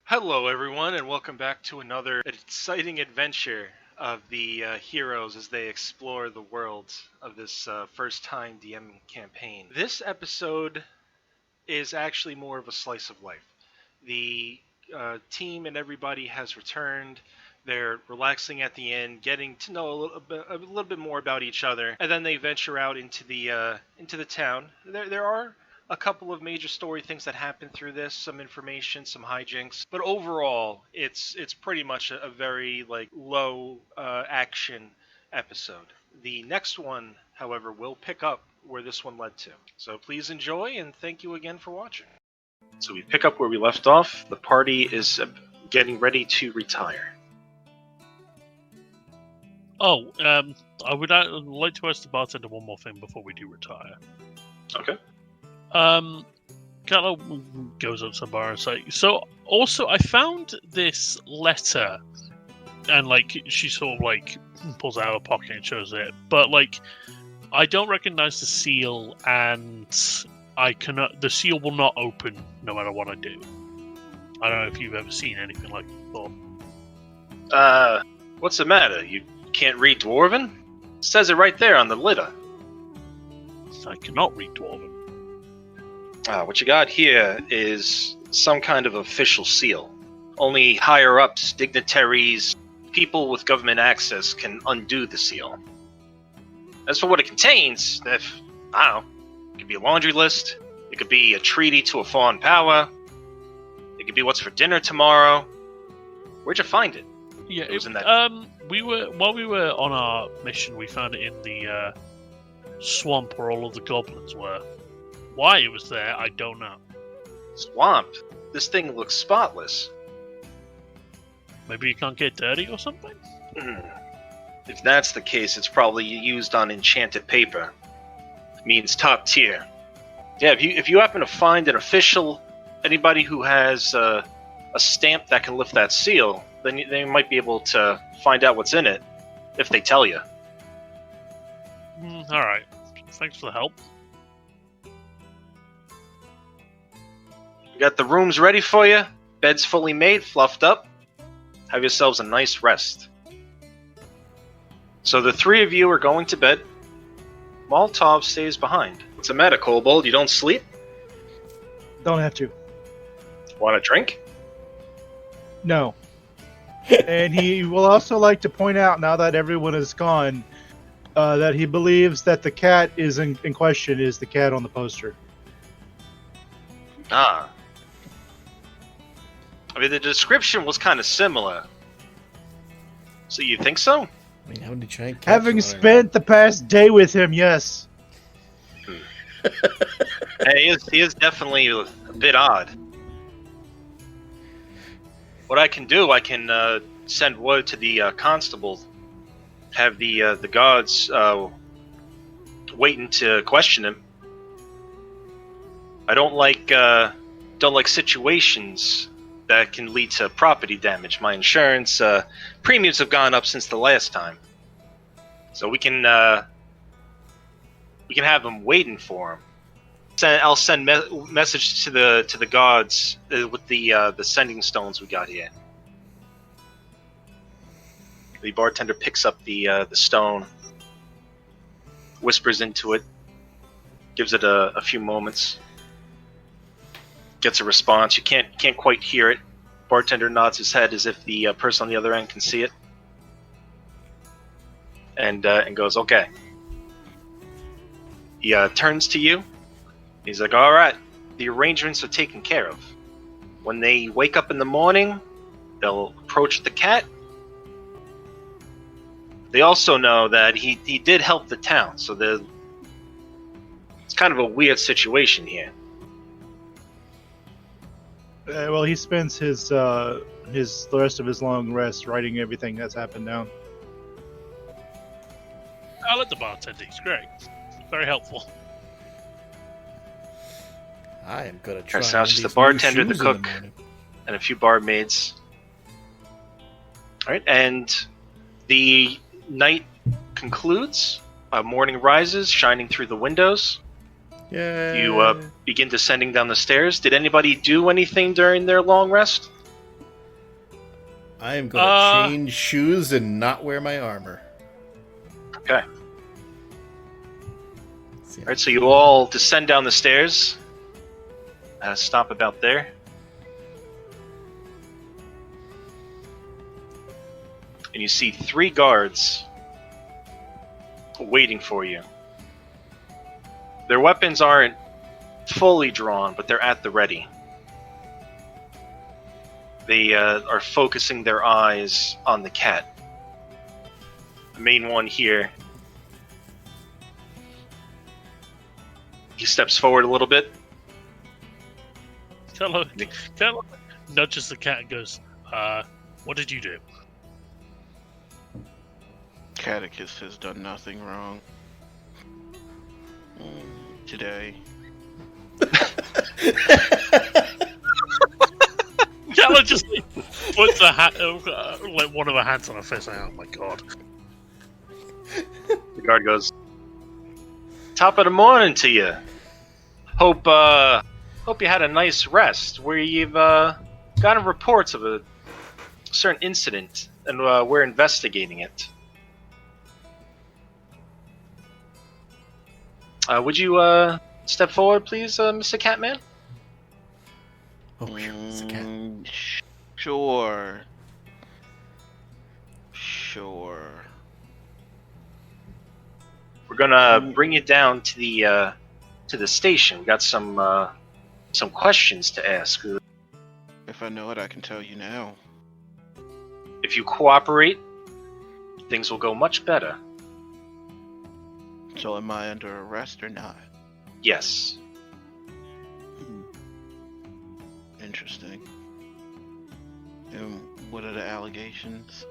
Hello, everyone, and welcome back to another exciting adventure of the heroes as they explore the world of this first-time DMing campaign. This episode is actually more of a slice of life. The team and everybody has returned. They're relaxing at the end, getting to know a little bit more about each other, and then they venture out into the town. There are a couple of major story things that happen through this, some information, some hijinks, but overall, it's pretty much a very low action episode. The next one, however, will pick up where this one led to. So please enjoy, and thank you again for watching. So we pick up where we left off. The party is getting ready to retire. Oh, I would like to ask the bartender one more thing before we do retire. Okay. Carlo goes up to the bar and says, so also I found this letter, and she sort of pulls it out of her pocket and shows it, but I don't recognize the seal, and the seal will not open no matter what I do. I don't know if you've ever seen anything like that before. What's the matter? You can't read Dwarven? It says it right there on the litter. I cannot read Dwarven. What you got here is some kind of official seal. Only higher-ups, dignitaries, people with government access can undo the seal. As for what it contains, I don't know, it could be a laundry list, it could be a treaty to a foreign power, it could be what's for dinner tomorrow. Where'd you find it? Yeah, it was in that. While we were on our mission, we found it in the swamp where all of the goblins were. Why it was there, I don't know. Swamp? This thing looks spotless. Maybe you can't get dirty or something? If that's the case, it's probably used on enchanted paper. It means top tier. Yeah, if you happen to find an official, anybody who has a stamp that can lift that seal, then they might be able to find out what's in it, if they tell you. Alright. Thanks for the help. We got the rooms ready for you. Beds fully made, fluffed up. Have yourselves a nice rest. So the three of you are going to bed. Molotov stays behind. What's the matter, Kobold? You don't sleep? Don't have to. Want a drink? No. And he will also like to point out, now that everyone is gone, that he believes that the cat is in question is the cat on the poster. Ah. I mean, the description was kind of similar. So you think so? I mean, how did he try and catch Having him? spent the past day with him, yes. Hey, he is definitely a bit odd. What I can do, I can send word to the constable, have the guards waiting to question him. I don't like situations that can lead to property damage. My insurance premiums have gone up since the last time, so we can have them waiting for him. I'll send message to the guards with the sending stones we got here. The bartender picks up the stone, whispers into it, gives it a few moments, gets a response. You can't quite hear it. Bartender nods his head as if the person on the other end can see it, and goes, "Okay." He turns to you. He's like, "All right, the arrangements are taken care of. When they wake up in the morning, they'll approach the cat. They also know that he did help the town, so it's kind of a weird situation here." Well, he spends the rest of his long rest writing everything that's happened down. I like the bartender. He's great. Very helpful. I am gonna try. So it's just the bartender, the cook, and a few barmaids. All right, and the night concludes. Morning rises, shining through the windows. Yeah. You begin descending down the stairs. Did anybody do anything during their long rest? I am gonna change shoes and not wear my armor. Okay. Alright, so you all descend down the stairs. Stop about there. And you see 3 guards waiting for you. Their weapons aren't fully drawn, but they're at the ready. They are focusing their eyes on the cat. The main one here. He steps forward a little bit. Hello. Nudges the cat and goes, what did you do? Catechist has done nothing wrong. Today. Calla just puts a hat, like one of her hands on her face. Like, oh my god. The guard goes, "Top of the morning to you. Hope you had a nice rest. We've gotten reports of a certain incident, and we're investigating it. Would you step forward, please, Mr. Catman?" Oh, it's a cat. Sure. We're gonna bring you down to the station. We got some questions to ask. If I know it, I can tell you now. If you cooperate, things will go much better. So am I under arrest or not? Yes. Interesting. And what are the allegations?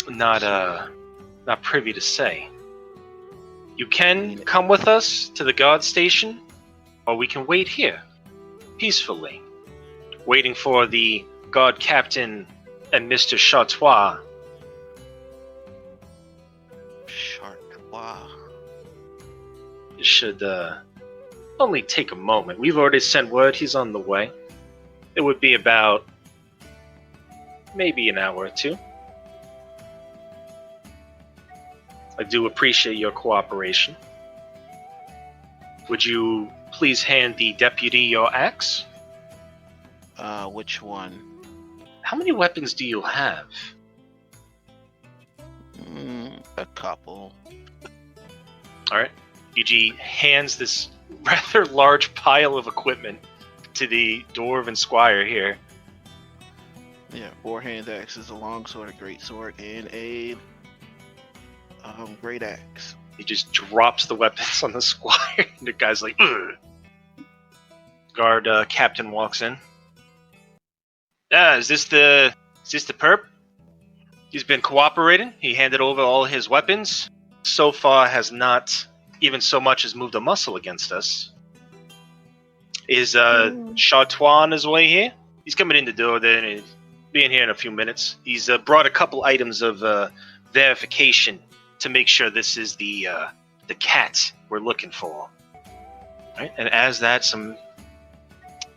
Not privy to say. You can come with us to the guard station, or we can wait here, peacefully, waiting for the guard captain and Mr. Chartois. Chartois. It should only take a moment. We've already sent word he's on the way. It would be about maybe an hour or 2. I do appreciate your cooperation. Would you please hand the deputy your axe? Which one? How many weapons do you have? A couple. Alright. Yuji hands this rather large pile of equipment to the dwarven squire here. Yeah, 4-hand axes, a longsword, a greatsword, and a great axe. He just drops the weapons on the squire, and the guy's like, ugh. Guard captain walks in. Is this the perp? He's been cooperating. He handed over all his weapons. So far has not even so much as moved a muscle against us. Is Chartois on his way here? He's coming in the door there, and he'll be in here in a few minutes. He's brought a couple items of verification to make sure this is the cat we're looking for. Right? And as that, some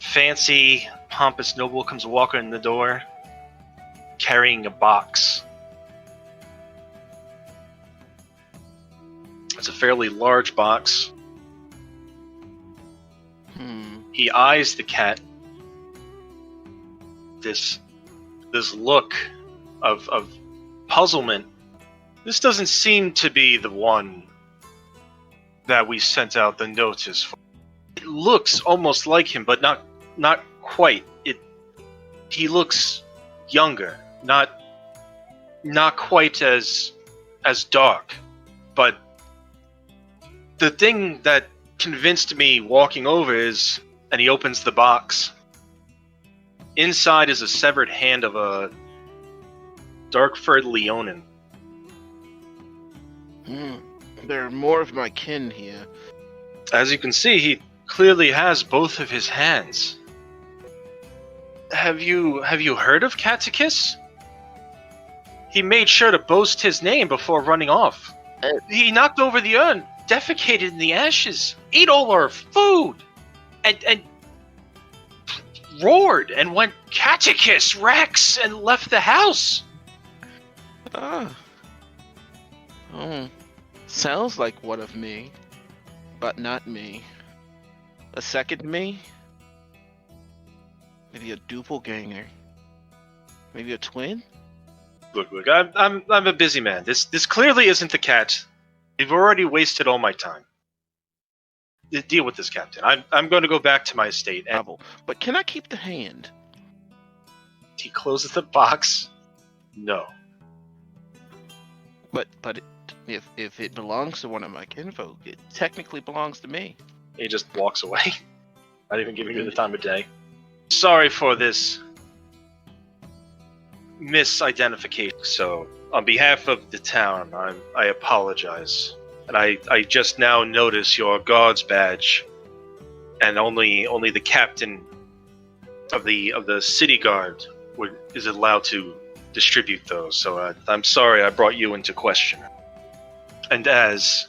fancy, pompous noble comes walking in the door, carrying a box. It's a fairly large box. He eyes the cat. This look of puzzlement. This doesn't seem to be the one that we sent out the notice for. It looks almost like him, but not quite. He looks younger, not quite as dark. But the thing that convinced me walking over is, and he opens the box. Inside is a severed hand of a dark-furred Leonin. There are more of my kin here. As you can see, he clearly has both of his hands. Have you heard of Catechist? He made sure to boast his name before running off. He knocked over the urn, defecated in the ashes, ate all our food, and roared and went "Catechus Rex" and left the house. Oh. Sounds like one of me, but not me. A second me? Maybe a doppelganger? Maybe a twin? Look, I'm a busy man. This clearly isn't the cat. You've already wasted all my time. Deal with this, Captain. I'm going to go back to my estate. And But can I keep the hand? he closes the box. No. But if it belongs to one of my kinfolk, it technically belongs to me. He just walks away. Not even giving you the time of day. Sorry for this misidentification. So, on behalf of the town, I apologize. And I just now notice your guard's badge, and only the captain of the city guard is allowed to distribute those. So I'm sorry I brought you into question. And as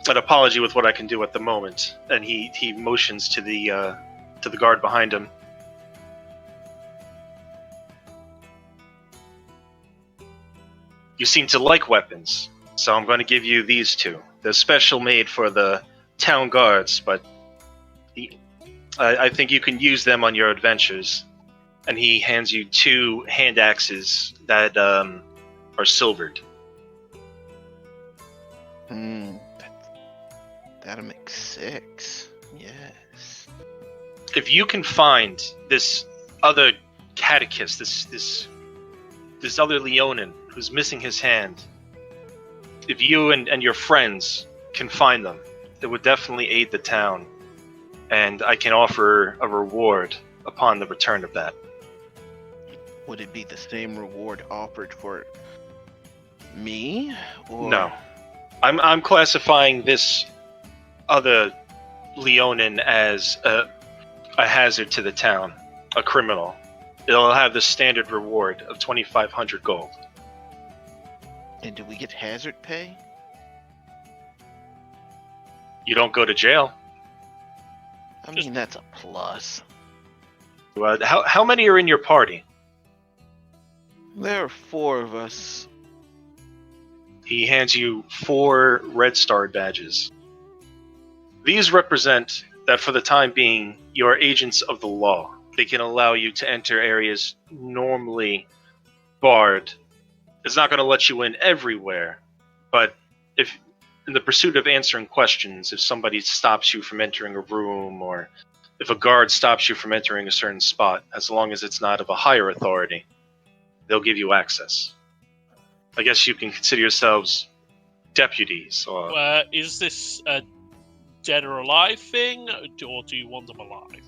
an apology with what I can do at the moment, and he motions to the guard behind him. You seem to like weapons, so I'm going to give you these two. They're special made for the town guards, but I think you can use them on your adventures. And he hands you two hand axes that are silvered. That'll make 6. Yes. If you can find this other catechist, this other Leonin who's missing his hand, if you and your friends can find them, it would definitely aid the town, and I can offer a reward upon the return of that. Would it be the same reward offered for me? Or... No. I'm classifying this other Leonin as a hazard to the town, a criminal. It'll have the standard reward of 2,500 gold. And do we get hazard pay? You don't go to jail. I mean, that's a plus. How many are in your party? There are 4 of us. He hands you 4 red starred badges. These represent that for the time being, you are agents of the law. They can allow you to enter areas normally barred. It's not going to let you in everywhere, but if in the pursuit of answering questions, if somebody stops you from entering a room, or if a guard stops you from entering a certain spot, as long as it's not of a higher authority, they'll give you access. I guess you can consider yourselves deputies. Or Is this a dead or alive thing, or do you want them alive?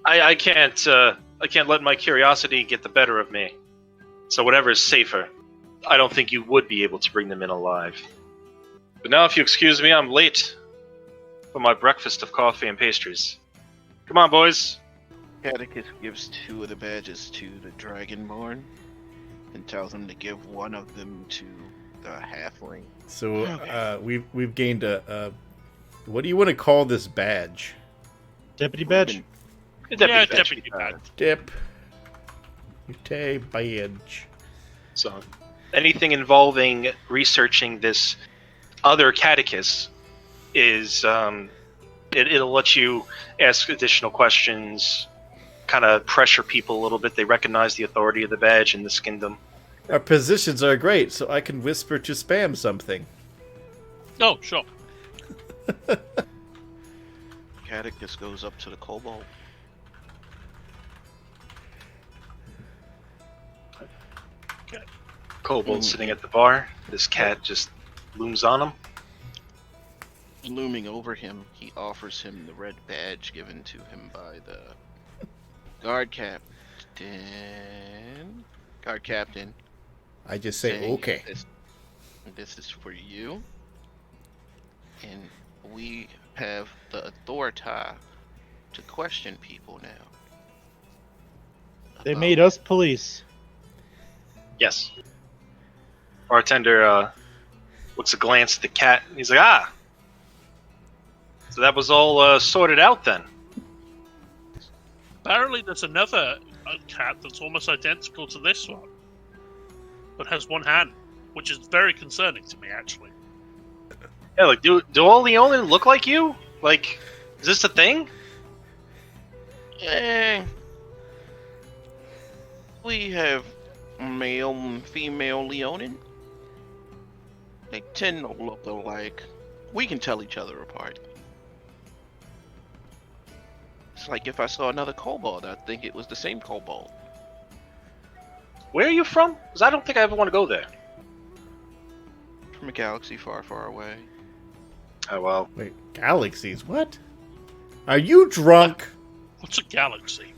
I can't let my curiosity get the better of me. So whatever is safer. I don't think you would be able to bring them in alive. But now, if you excuse me, I'm late for my breakfast of coffee and pastries. Come on, boys. Catechus gives 2 of the badges to the Dragonborn and tells him to give one of them to the halfling. So we've gained a what do you want to call this badge? Deputy badge? Deputy badge. Deputy badge. So, anything involving researching this other catechist is it'll let you ask additional questions, kind of pressure people a little bit. They recognize the authority of the badge in this kingdom. Our positions are great, so I can whisper to spam something. Oh, sure. Catechus goes up to the kobold. Kobold sitting at the bar. This cat just looms on him. Looming over him, he offers him the red badge given to him by the guard captain. I just say saying, okay. This is for you, and we have the authority to question people now. They made us police. Yes. Bartender looks a glance at the cat, and he's like, "Ah! So that was all sorted out then?" Apparently, there's another cat that's almost identical to this one, but has one hand, which is very concerning to me, actually. Yeah, like, do all Leonin look like you? Like, is this a thing? We have male and female Leonin. They tend to look alike. We can tell each other apart. It's like if I saw another kobold, I'd think it was the same kobold. Where are you from? Because I don't think I ever want to go there. From a galaxy far, far away. Oh, well. Wait, galaxies? What? Are you drunk? What's a galaxy?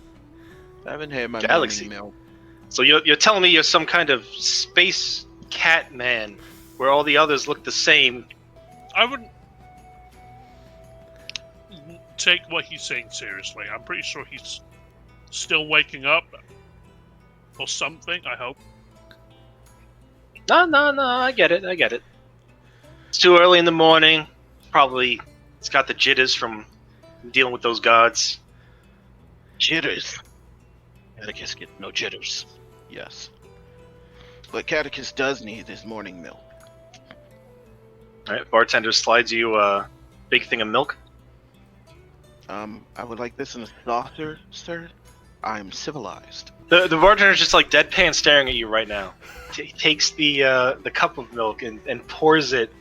I haven't had my Galaxy. morning milk. So you're telling me you're some kind of space cat man, where all the others look the same? I wouldn't take what he's saying seriously. I'm pretty sure he's still waking up. Or something, I hope. No, I get it. It's too early in the morning. Probably it's got the jitters from dealing with those gods. Jitters. Catechus get no jitters. Yes. But Catechus does need his morning milk. Alright, bartender slides you a big thing of milk. I would like this in a saucer, sir. I'm civilized. The bartender's just like deadpan staring at you right now. He takes the cup of milk and pours it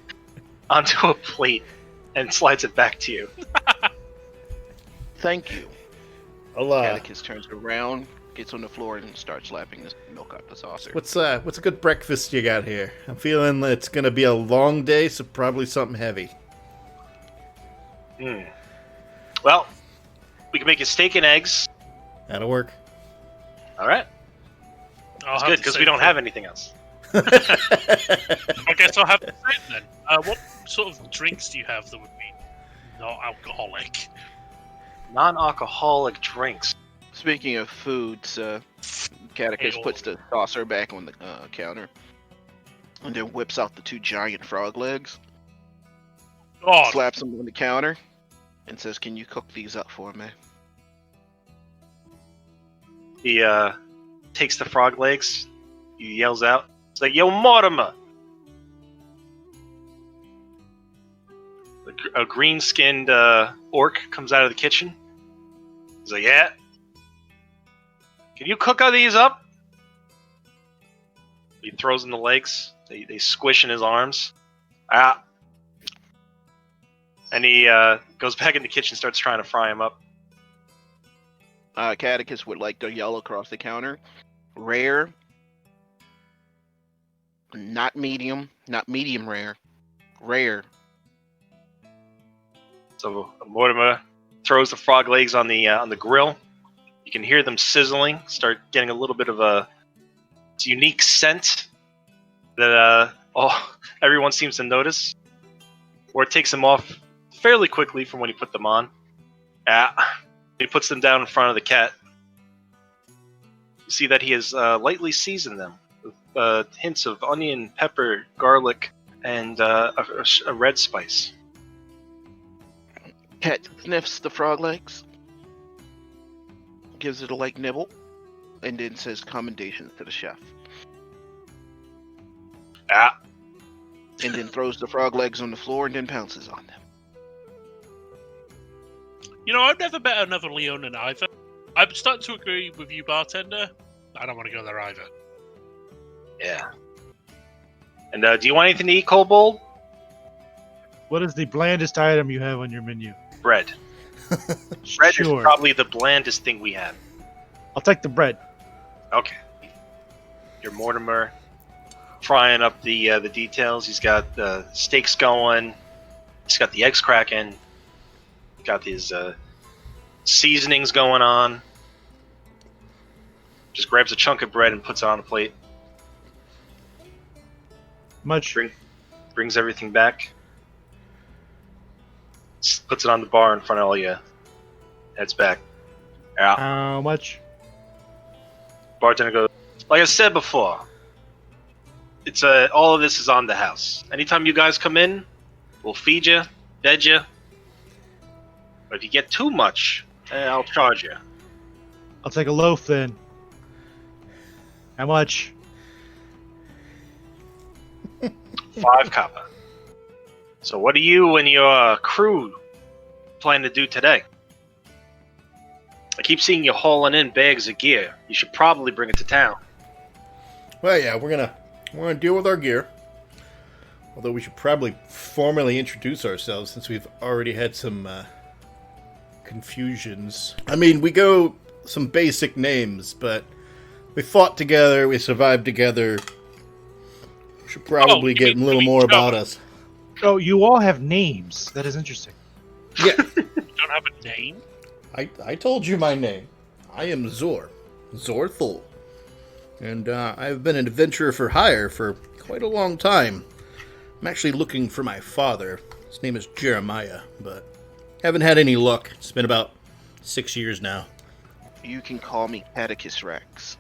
onto a plate and slides it back to you. Thank you. Allah. Catechus turns around, gets on the floor, and starts lapping this milk out the saucer. What's a good breakfast you got here? I'm feeling it's gonna be a long day, so probably something heavy. Well, we can make you steak and eggs. That'll work. All right. That's good because we don't have anything else. I guess I'll have the same then. What sort of drinks do you have that would be not alcoholic? Non-alcoholic drinks. Speaking of foods, Catechus puts the saucer back on the counter, and then whips out the 2 giant frog legs, God. slaps them on the counter, and says, "Can you cook these up for me?" He takes the frog legs. He yells out, "It's like, yo, Mortimer!" A green-skinned orc comes out of the kitchen. He's like, "Yeah? Can you cook these up?" He throws in the legs. They squish in his arms. Ah. And he goes back in the kitchen and starts trying to fry them up. Catechus would like to yell across the counter, "Rare, not medium rare, rare." So Mortimer throws the frog legs on the grill. You can hear them sizzling. Start getting a little bit of a unique scent that everyone seems to notice. Or it takes them off fairly quickly from when he put them on. He puts them down in front of the cat. You see that he has lightly seasoned them with hints of onion, pepper, garlic, and a red spice. Cat sniffs the frog legs, gives it a light nibble, and then says commendations to the chef. And then throws the frog legs on the floor and then pounces on them. You know, I've never met another Leonin either. I'm starting to agree with you, bartender. I don't want to go there either. Yeah. And do you want anything to eat, Kobold? What is the blandest item you have on your menu? Bread. Bread Sure. is probably the blandest thing we have. I'll take the bread. Okay. Your Mortimer frying up the details. He's got the steaks going. He's got the eggs cracking. Got his seasonings going on. Just grabs a chunk of bread and puts it on the plate. Much. Brings everything back. Puts it on the bar in front of all you. Heads back. Yeah. How much? Bartender goes, like I said before, it's all of this is on the house. Anytime you guys come in, we'll feed you, bed you. But if you get too much, I'll charge you. I'll take a loaf then. How much? 5 copper. So what do you and your crew plan to do today? I keep seeing you hauling in bags of gear. You should probably bring it to town. Well, yeah, we're gonna deal with our gear. Although we should probably formally introduce ourselves since we've already had some confusions. I mean, we go some basic names, but we fought together, we survived together. We should probably get a little more about us. Oh, you all have names. That is interesting. Yeah. You don't have a name? I told you my name. I am Zor. Zorthul. And I've been an adventurer for hire for quite a long time. I'm actually looking for my father. His name is Jeremiah, but haven't had any luck. It's been about 6 years now. You can call me Catechus Rex.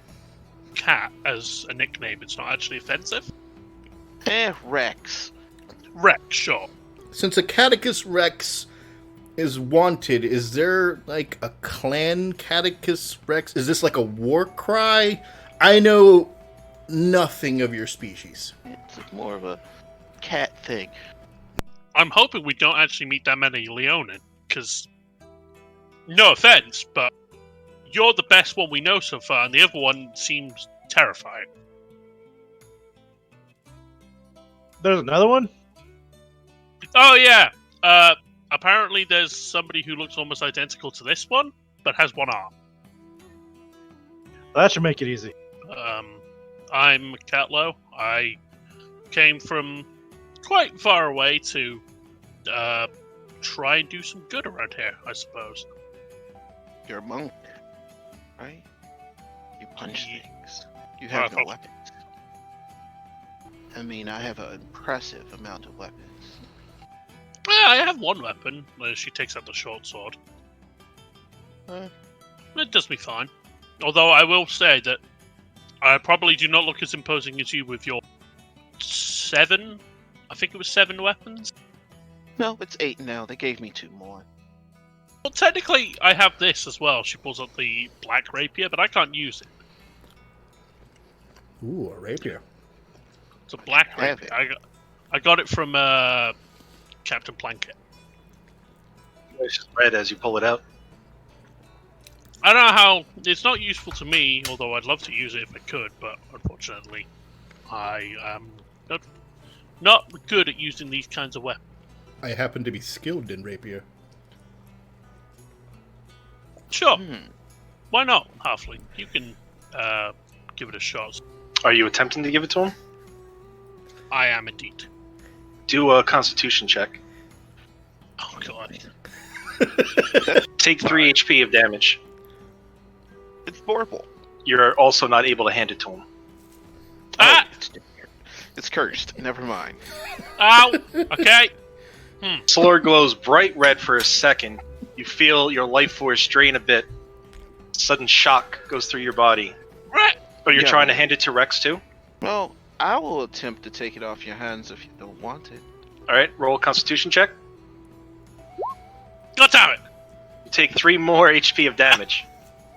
Cat as a nickname, it's not actually offensive? Rex. Rex, sure. Since a Catechus Rex is wanted, is there like a clan Catechus Rex? Is this like a war cry? I know nothing of your species. It's more of a cat thing. I'm hoping we don't actually meet that many Leonin, because, no offense, but you're the best one we know so far, and the other one seems terrifying. There's another one? Oh, yeah. Apparently there's somebody who looks almost identical to this one, but has one arm. That should make it easy. I'm Catlow. I came from quite far away to try and do some good around here, I suppose. You're a monk, right? You punch things. You have no weapons. I mean, I have an impressive amount of weapons. Yeah, I have one weapon. She takes out the short sword. It does me fine. Although I will say that I probably do not look as imposing as you with your 7. I think it was 7 weapons. No, it's 8 now. They gave me 2 more. Well, technically, I have this as well. She pulls up the black rapier, but I can't use it. Ooh, a rapier. It's a black rapier. I got it from Captain Plunkett. It's just red as you pull it out. I don't know how... It's not useful to me, although I'd love to use it if I could, but unfortunately, I am not good at using these kinds of weapons. I happen to be skilled in rapier. Sure. Why not, Halfling? You can give it a shot. Are you attempting to give it to him? I am indeed. Do a Constitution check. Oh, God. Take 3 HP of damage. It's horrible. You're also not able to hand it to him. Ah! It's cursed. Never mind. Ow! Okay. Sword glows bright red for a second. You feel your life force drain a bit. Sudden shock goes through your body. Right. But you're trying to hand it to Rex too? Well, I will attempt to take it off your hands if you don't want it. Alright, roll a Constitution check. God damn it! You take 3 more HP of damage.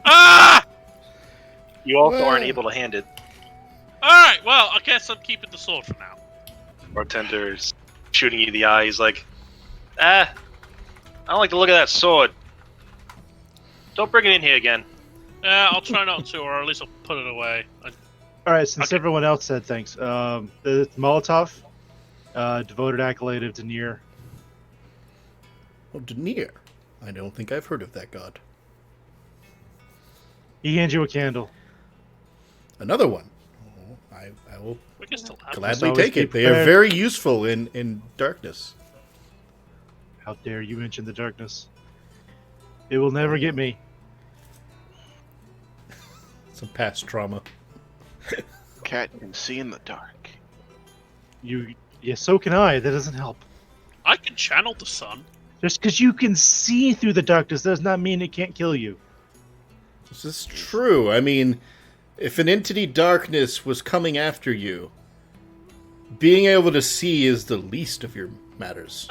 Ah! You also aren't able to hand it. Alright, well, I guess I'm keeping the sword for now. Bartender's shooting you in the eye. He's like, I don't like the look of that sword. Don't bring it in here again. Yeah, I'll try not to, or at least I'll put it away. Alright, since everyone else said thanks, the Molotov, devoted accolade of Denier. Oh, Denier. I don't think I've heard of that god. He hands you a candle. Another one. Oh, I will We can still have it. gladly always take be it. They are prepared. very useful in darkness. How dare you mention the darkness? It will never get me. Some past trauma. Cat can see in the dark. Yeah, so can I. That doesn't help. I can channel the sun. Just because you can see through the darkness does not mean it can't kill you. This is true. I mean, if an entity darkness was coming after you, being able to see is the least of your matters.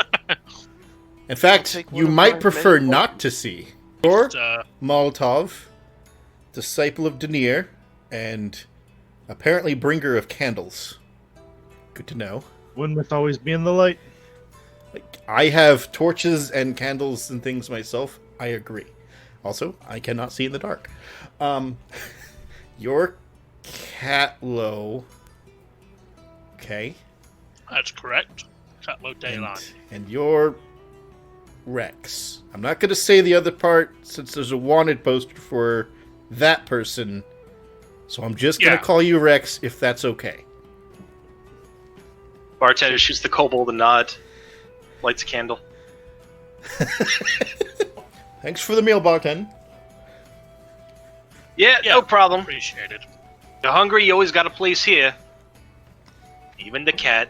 In fact, take one you of might our prefer many not to see. Or Just, Molotov, disciple of Denier, and apparently bringer of candles. Good to know. One must always be in the light. Like, I have torches and candles and things myself. I agree. Also, I cannot see in the dark. You're Catlow. Okay. That's correct. Catlow Dayline. And you're Rex. I'm not going to say the other part since there's a wanted poster for that person. So I'm just going to call you Rex if that's okay. Bartender shoots the kobold a nod, lights a candle. Thanks for the meal, bartender. Yeah, no problem. Appreciate it. You're hungry, you always got a place here. Even the cat.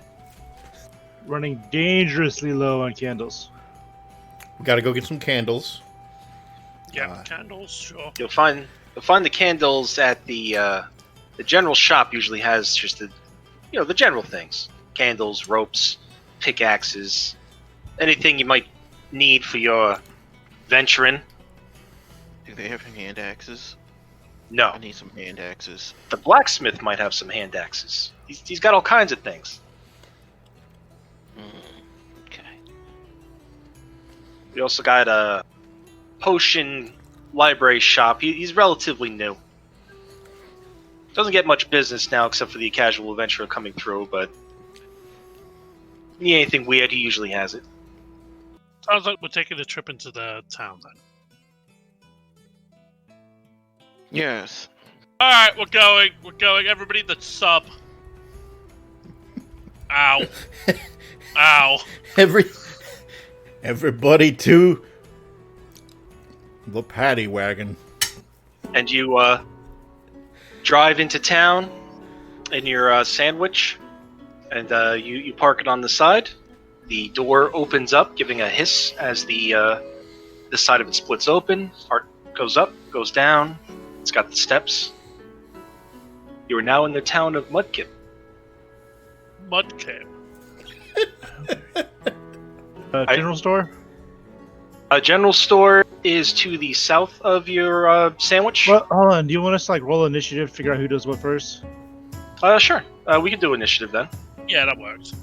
Running dangerously low on candles. We got to go get some candles. Yeah, candles, sure. You'll find the candles at the general shop. Usually has just the general things: candles, ropes, pickaxes, anything you might need for your venturing. Do they have hand axes? No, I need some hand axes. the blacksmith might have some hand axes. He's got all kinds of things. Okay. We also got a potion library shop. He's relatively new. Doesn't get much business now except for the casual adventurer coming through, but if you need anything weird, he usually has it. Sounds like we're taking a trip into the town then. Yes. Alright, we're going. We're going. Everybody that's sub. Ow. Ow. Everybody to the paddy wagon. And you drive into town in your sandwich, and you park it on the side. The door opens up, giving a hiss as the side of it splits open. Part goes up, goes down. It's got the steps. You are now in the town of Mudkip. Mudkip. General store? A general store is to the south of your sandwich. Well, hold on. Do you want us to roll initiative, figure out who does what first? Sure. We can do initiative then. Yeah, that works.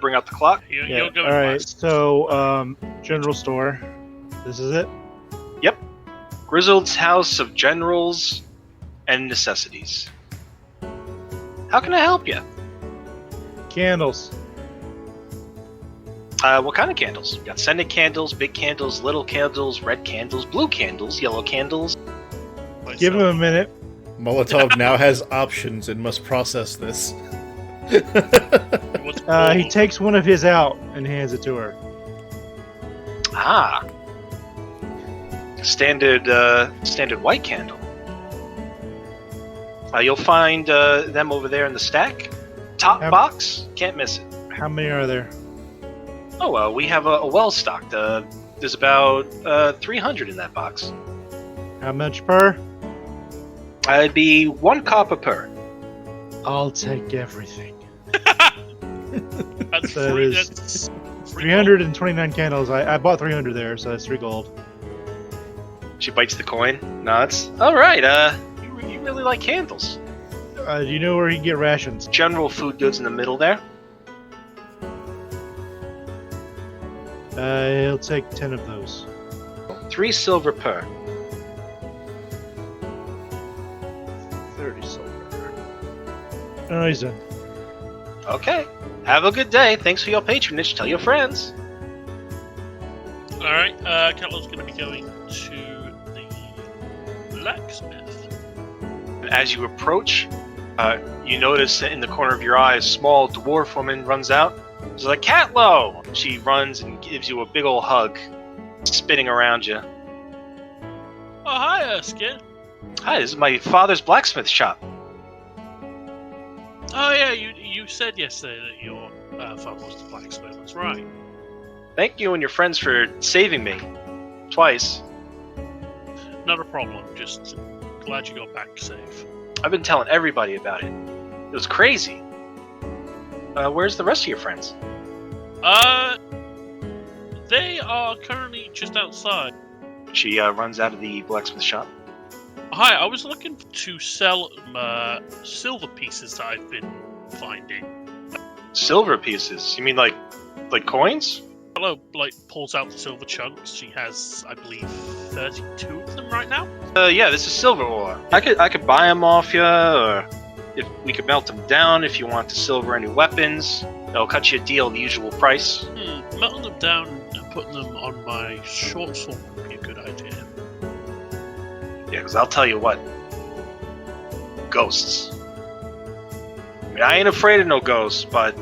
Bring out the clock. You'll go All right. last. So, general store. This is it. Yep. Grizzled's House of Generals and Necessities. How can I help you? Candles. What kind of candles? We got scented candles, big candles, little candles, red candles, blue candles, yellow candles. Give him a minute. Molotov now has options and must process this. He takes one of his out and hands it to her. Ah. Standard white candle. You'll find them over there in the stack. Top box, can't miss it. How many are there? Oh, well, we have a well stocked. There's about 300 in that box. How much per? It'd be 1 copper per. I'll take everything. That's That free. is That's 329 candles. I bought 300 there, so that's 3 gold. She bites the coin, nods. All right, you really like candles. Do you know where you can get rations? General food goods in the middle there. He'll take 10 of those. 3 silver per. 30 silver. Oh, he's done. Okay. Have a good day. Thanks for your patronage. Tell your friends. Alright, Catlow's going to be going to the blacksmith. As you approach, you notice that in the corner of your eye, a small dwarf woman runs out. She's like, Catlow! She runs and gives you a big ol' hug, spinning around you. Oh, hi, Erskine. Hi, this is my father's blacksmith shop. Oh, yeah, you said yesterday that your father was the blacksmith. That's right. Thank you and your friends for saving me. Twice. Not a problem. Just glad you got back safe. I've been telling everybody about it. It was crazy. Where's the rest of your friends? They are currently just outside. She runs out of the blacksmith shop. Hi, I was looking to sell silver pieces that I've been finding. Silver pieces? You mean like coins? Hello, pulls out the silver chunks. She has, I believe, 32 of them right now. Yeah, this is silver ore. I could buy them off you, or if we could melt them down if you want to silver any weapons. I'll cut you a deal, the usual price. Melting them down and putting them on my short sword would be a good idea. Yeah, because I'll tell you what. Ghosts. I mean, I ain't afraid of no ghosts, but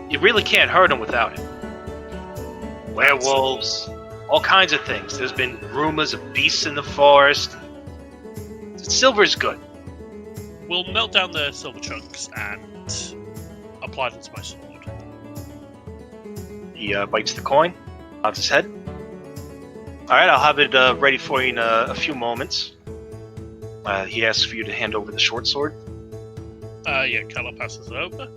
you really can't hurt them without it. Werewolves, all kinds of things. There's been rumors of beasts in the forest. Silver's good. We'll melt down the silver chunks and apply them to my sword. He bites the coin, nods his head. Alright, I'll have it ready for you in a few moments. He asks for you to hand over the short sword. Yeah, Kala passes it over.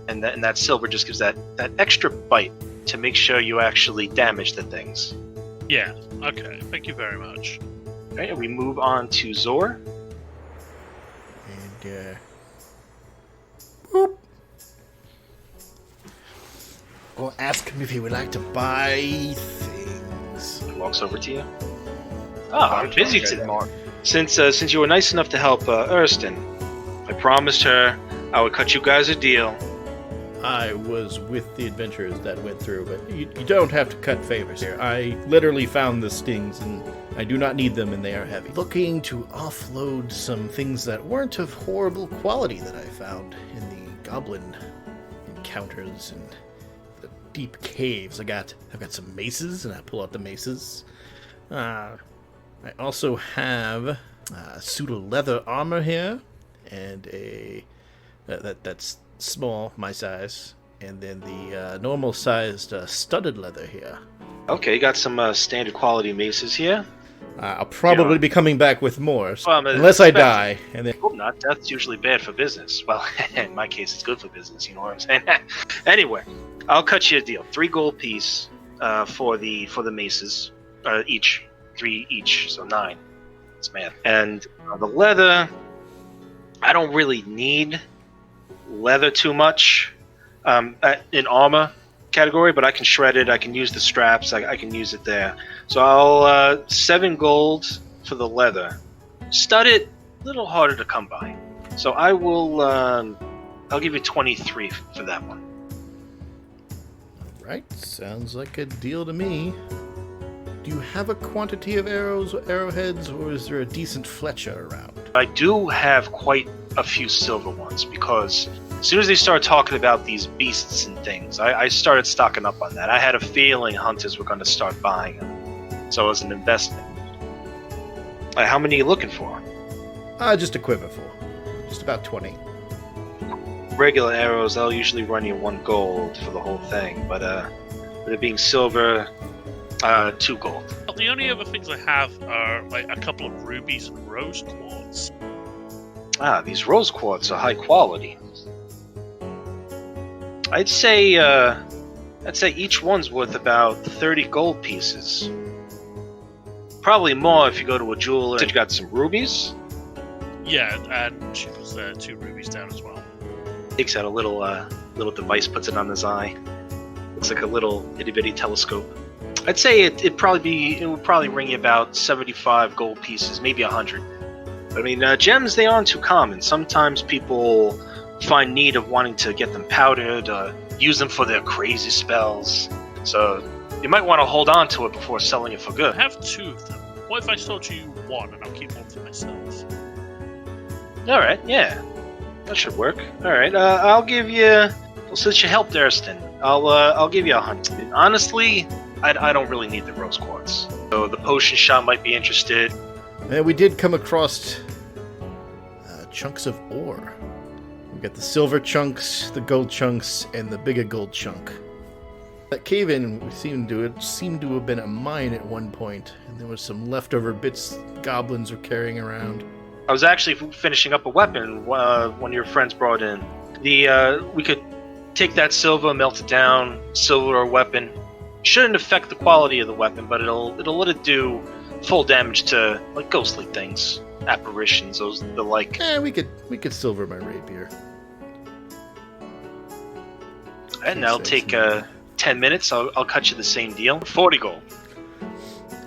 And that silver just gives that extra bite to make sure you actually damage the things. Yeah, okay, thank you very much. Alright, and we move on to Zor. And, boop. We'll ask him if he would like to buy things. He walks over to you. Oh, I'm busy today. Since you were nice enough to help Erston, I promised her I would cut you guys a deal. I was with the adventurers that went through, but you don't have to cut favors here. I literally found the stings, and I do not need them, and they are heavy. Looking to offload some things that weren't of horrible quality that I found in the goblin encounters and the deep caves. I've got some maces, and I pull out the maces. I also have a suit of leather armor here, and that's small, my size, and then the normal-sized studded leather here. Okay, you got some standard quality maces here. I'll probably be coming back with more, Well, unless I die. And then hope not. Death's usually bad for business. Well, in my case, it's good for business. You know what I'm saying? Anyway, I'll cut you a deal. 3 gold piece for the maces, each 3 each, so 9. It's math. And the leather, I don't really need leather too much in armor category, but I can shred it. I can use the straps. I can use it there. So I'll 7 gold for the leather. Studded, a little harder to come by. So I will. I'll give you 23 for that one. right, sounds like a deal to me. Do you have a quantity of arrows or arrowheads, or is there a decent Fletcher around? I do have quite a few silver ones, because as soon as they started talking about these beasts and things, I started stocking up on that. I had a feeling hunters were going to start buying them, so it was an investment. How many are you looking for? Just a quiverful. Just about 20. Regular arrows, I'll usually run you 1 gold for the whole thing, but with it being silver, 2 gold. The only other things I have are like a couple of rubies and rose quartz. These rose quartz are high quality. I'd say each one's worth about 30 gold pieces. Probably more if you go to a jeweler. You got some rubies. Yeah, and she puts 2 rubies down as well. Takes out a little device, puts it on his eye. Looks like a little itty bitty telescope. I'd say it would probably ring you about 75 gold pieces, maybe 100. But I mean, gems, they aren't too common. Sometimes people find need of wanting to get them powdered, use them for their crazy spells. So you might want to hold on to it before selling it for good. I have 2 of them. What if I sold you 1 and I'll keep 1 for myself? Alright, yeah. That should work. Alright, I'll give you... Well, since you helped Erston, I'll give you 100. Honestly, I don't really need the rose quartz. So the potion shop might be interested. And we did come across chunks of ore. We got the silver chunks, the gold chunks, and the bigger gold chunk. That cave-in seemed to have been a mine at one point, and there was some leftover bits goblins were carrying around. I was actually finishing up a weapon one of your friends brought in. We could take that silver, melt it down, silver or weapon. Shouldn't affect the quality of the weapon, but it'll let it do full damage to like ghostly things, apparitions, those the like. We could silver my rapier. And that'll take 10 minutes. I'll cut you the same deal, 40 gold.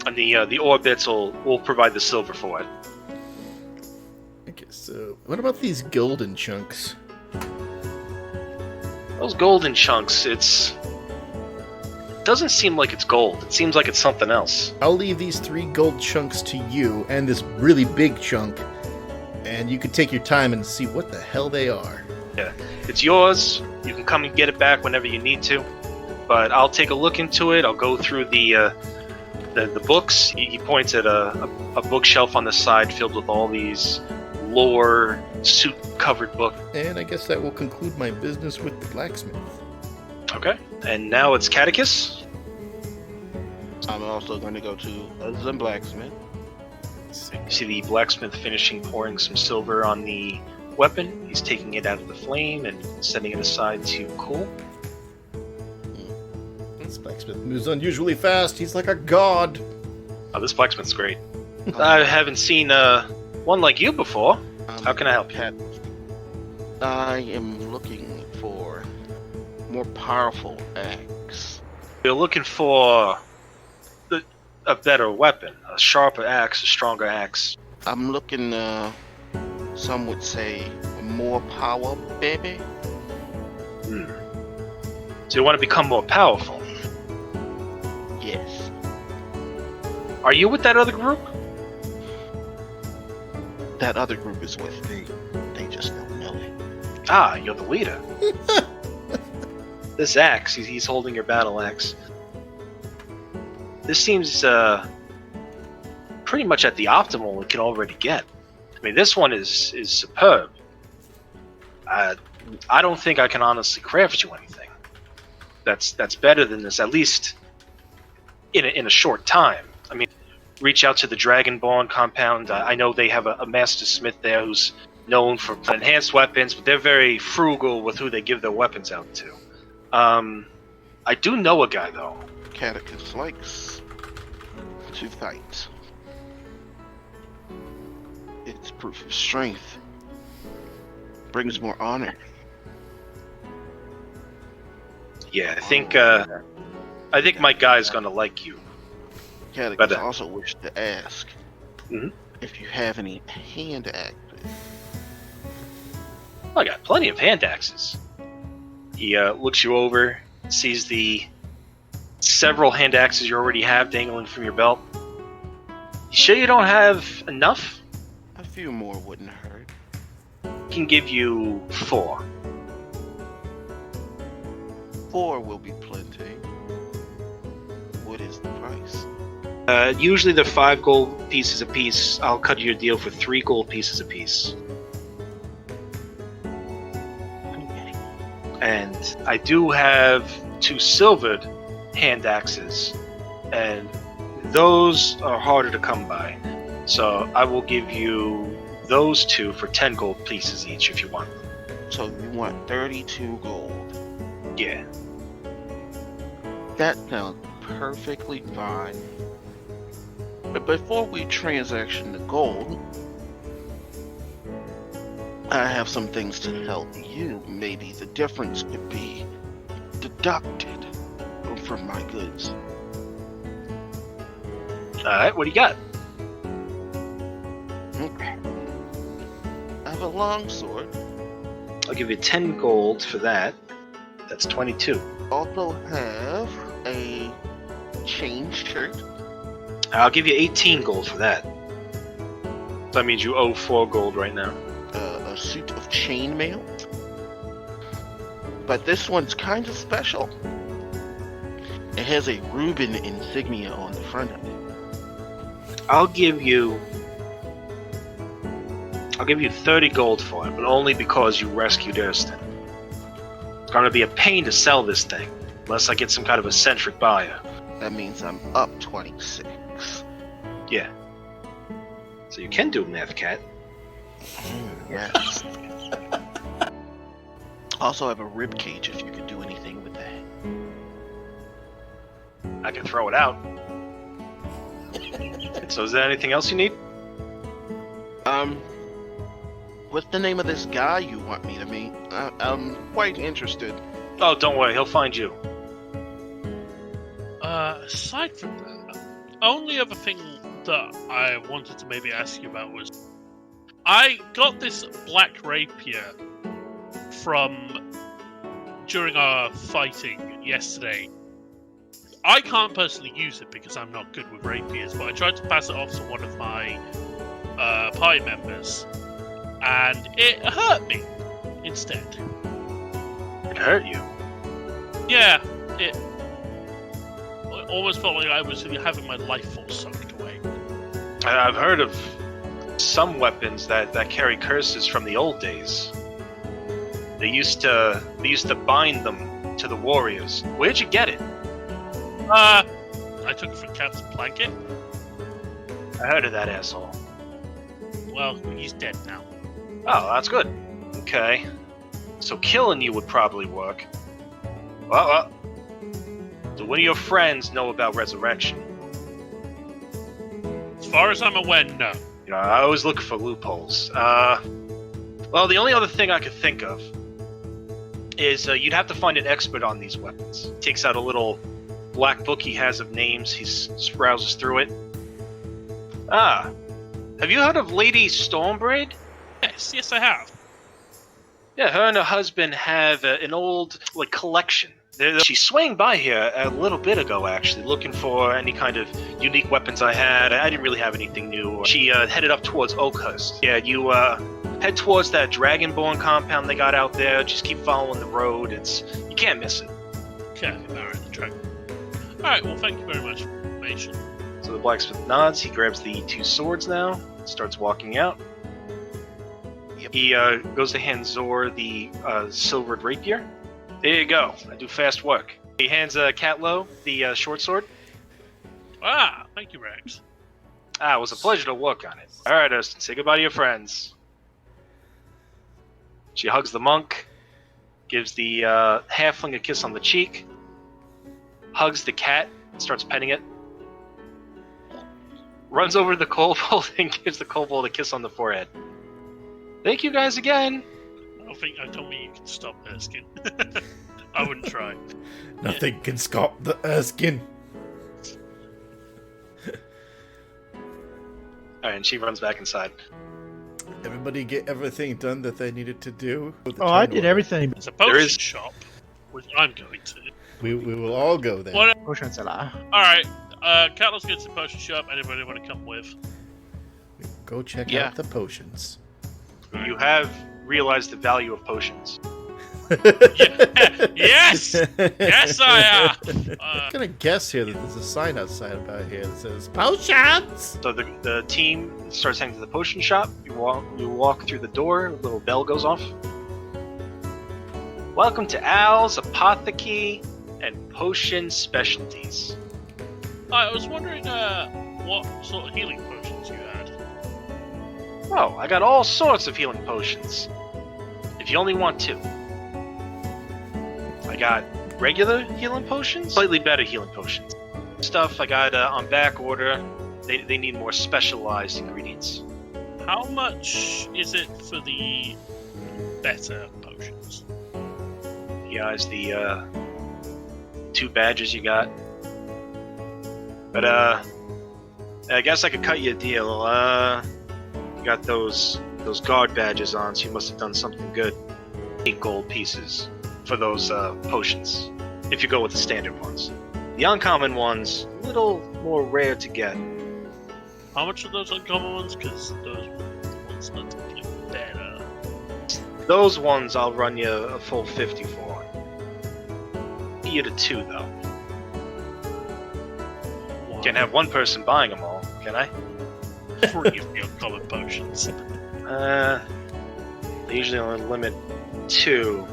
And the ore bits will provide the silver for it. Okay, so what about these golden chunks? Those golden chunks, doesn't seem like it's gold. It seems like it's something else. I'll leave these 3 gold chunks to you, and this really big chunk, and you can take your time and see what the hell they are. Yeah, it's yours. You can come and get it back whenever you need to. But I'll take a look into it. I'll go through the books. He points at a bookshelf on the side filled with all these lore, suit-covered books. And I guess that will conclude my business with the blacksmith. Okay. And now it's Catechus. I'm also going to go to the blacksmith. You see the blacksmith finishing pouring some silver on the weapon. He's taking it out of the flame and setting it aside to cool. This blacksmith moves unusually fast. He's like a god. Oh, this blacksmith's great. I haven't seen one like you before. How can I help you? I am looking for more powerful axe. You're looking for a better weapon, a sharper axe, a stronger axe. I'm looking, some would say, more power, baby. So you want to become more powerful? Yes. Are you with that other group? That other group is with me. They just don't know it. Ah, you're the leader. This axe, he's holding your battle axe. This seems pretty much at the optimal it can already get. I mean, this one is superb. I don't think I can honestly craft you anything that's better than this, at least in a short time. I mean, reach out to the Dragonborn compound. I know they have a master smith there who's known for enhanced weapons, but they're very frugal with who they give their weapons out to. I do know a guy, though. Catechus likes to fight. It's proof of strength. Brings more honor. Yeah, I think my guy's gonna like you. Catechus But, also wished to ask Mhm. if you have any hand axes. I got plenty of hand axes. He looks you over, sees the several hand axes you already have dangling from your belt. You sure you don't have enough? A few more wouldn't hurt. I can give you 4. 4 will be plenty. What is the price? Usually they're 5 gold pieces a piece. I'll cut you a deal for 3 gold pieces a piece. And I do have 2 silvered hand axes, and those are harder to come by. So I will give you those 2 for 10 gold pieces each if you want. So you want 32 gold. Yeah. That sounds perfectly fine. But before we transaction the gold, I have some things to help you. Maybe the difference could be deducted from my goods. Alright, what do you got? Okay. I have a longsword. I'll give you 10 gold for that. That's 22. Also have a chain shirt. I'll give you 18 gold for that. So that means you owe 4 gold right now. A suit of chainmail. But this one's kind of special. It has a Reuben insignia on the front of it. I'll give you 30 gold for it, but only because you rescued Erston. It's gonna be a pain to sell this thing, unless I get some kind of eccentric buyer. That means I'm up 26. Yeah. So you can do math, cat. Yes. Also have a rib cage if you could do anything with that. I can throw it out. So is there anything else you need? What's the name of this guy you want me to meet? I'm quite interested. Oh, don't worry, he'll find you. Aside from that, only other thing that I wanted to maybe ask you about was I got this black rapier during our fighting yesterday. I can't personally use it because I'm not good with rapiers, but I tried to pass it off to one of my party members, and it hurt me instead. It hurt you? Yeah, it almost felt like I was having my life force sucked away. I've heard of some weapons that carry curses from the old days. They used to bind them to the warriors. Where'd you get it? I took it from Captain Blanket. I heard of that asshole. Well, he's dead now. Oh, that's good. Okay. So killing you would probably work. Well, do one of your friends know about resurrection? As far as I'm aware, no. You know, I always look for loopholes. Well, the only other thing I could think of is you'd have to find an expert on these weapons. He takes out a little black book he has of names. He browses through it. Have you heard of Lady Stormbraid? Yes, I have. Yeah, her and her husband have an old collection. She swang by here a little bit ago, actually, looking for any kind of unique weapons I had. I didn't really have anything new. She headed up towards Oakhurst. Yeah, you head towards that Dragonborn compound they got out there. Just keep following the road. You can't miss it. Okay, alright, the Dragon. Alright, well, thank you very much for the information. So the blacksmith nods. He grabs the two swords now, starts walking out. Yep. He goes to hand Zor the silvered rapier. There you go. I do fast work. He hands Catlow the short sword. Thank you, Rex. It was a pleasure to work on it. All right, Erston, say goodbye to your friends. She hugs the monk, gives the halfling a kiss on the cheek, hugs the cat, starts petting it, runs over to the kobold and gives the kobold a kiss on the forehead. Thank you guys again. I told me you can stop Erskine. I wouldn't try. Nothing can stop the Erskine. Alright, and she runs back inside. Everybody get everything done that they needed to do? Oh, I did everything. There's a potion shop, which I'm going to. We will all go there. What? Potion seller. Alright, Catal's going to the potion shop. Anybody want to come with? Go check Yeah. out the potions. You have realized the value of potions. Yes! Yes, I am! I'm gonna guess here that there's a sign outside about here that says potions. So the team starts heading to the potion shop. You walk through the door. A little bell goes off. Welcome to Al's Apothecary and Potion Specialties. I was wondering what sort of healing potions you had. Oh, I got all sorts of healing potions. If you only want two. I got regular healing potions, slightly better healing potions. Stuff I got on back order. They need more specialized ingredients. How much is it for the better potions? Guys, the two badges you got. But I guess I could cut you a deal. You got those guard badges on, so you must have done something good. 8 gold pieces for those potions, if you go with the standard ones. The uncommon ones, a little more rare to get. How much are those uncommon ones? Because those ones look better. Those ones I'll run you a full 50 for. You to 2 though. Wow. Can't have one person buying them all, can I? 3 of the uncommon potions. They usually only limit 2.